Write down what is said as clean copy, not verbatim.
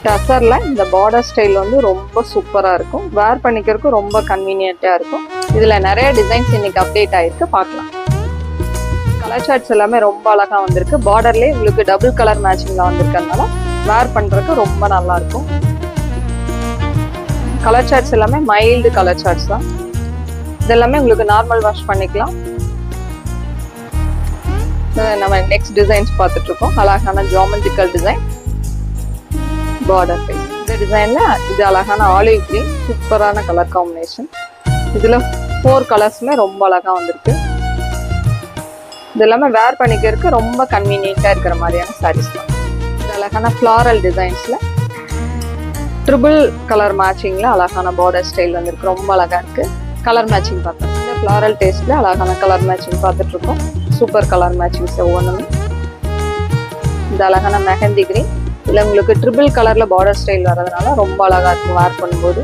டசர்ல இந்த border style வந்து ரொம்ப சூப்பரா இருக்கும். வேர் பண்ணிக்கிறதுக்கு ரொம்ப கன்வீனியன்ட்டா இருக்கும். இதுல நிறைய டிசைன்ஸ் இன்னைக்கு அப்டேட் ஆயிருக்கு, பார்க்கலாம். கலர் சார்ட்ஸ் எல்லாமே ரொம்ப அழகா வந்திருக்கு. பார்டர்லயே உங்களுக்கு டபுள் கலர் மேட்சிங்ல வந்திருக்கிறதுனால வேர் பண்றதுக்கு ரொம்ப நல்லா இருக்கும். கலர் சார்ட்ஸ் எல்லாமே மைல்டு கலர் சார்ட்ஸ் தான். இதெல்லாமே உங்களுக்கு நார்மல் வாஷ் பண்ணிக்கலாம். நம்ம நெக்ஸ்ட் டிசைன்ஸ் பார்த்துட்டு இருக்கோம். அழகான ஜியோமெட்ரிக்கல் டிசைன் பார்டர் பீஸ். இந்த டிசைன்ல இது அழகான ஆலிவ் கிரீன், சூப்பரான கலர் காம்பினேஷன். இதுல 4 கலர்ஸுமே ரொம்ப அழகா வந்திருக்கு. இது எல்லாமே வேர் பண்ணிக்கிறதுக்கு ரொம்ப கன்வீனியன்ட்டா இருக்கிற மாதிரியான சாரீஸ் தான். இது அழகான ஃப்ளாரல் டிசைன்ஸ்ல ட்ரிபிள் கலர் மேட்சிங்ல அழகான பார்டர் ஸ்டைல் வந்திருக்கு. ரொம்ப அழகா இருக்கு. கலர் மேட்சிங் பார்த்தோம். இந்த ஃப்ளாரல் டேஸ்ட்ல அழகான கலர் மேட்சிங் பார்த்துட்டு இருக்கோம். சூப்பர் கலர் மேட்சிங்ஸ் ஒவ்வொன்றுமே. இந்த அழகான மெஹந்தி கிரீன், இல்லை உங்களுக்கு ட்ரிபிள் கலர்ல பார்டர் ஸ்டைல் வர்றதுனால ரொம்ப அழகா இருக்கும் வேர் பண்ணும்போது.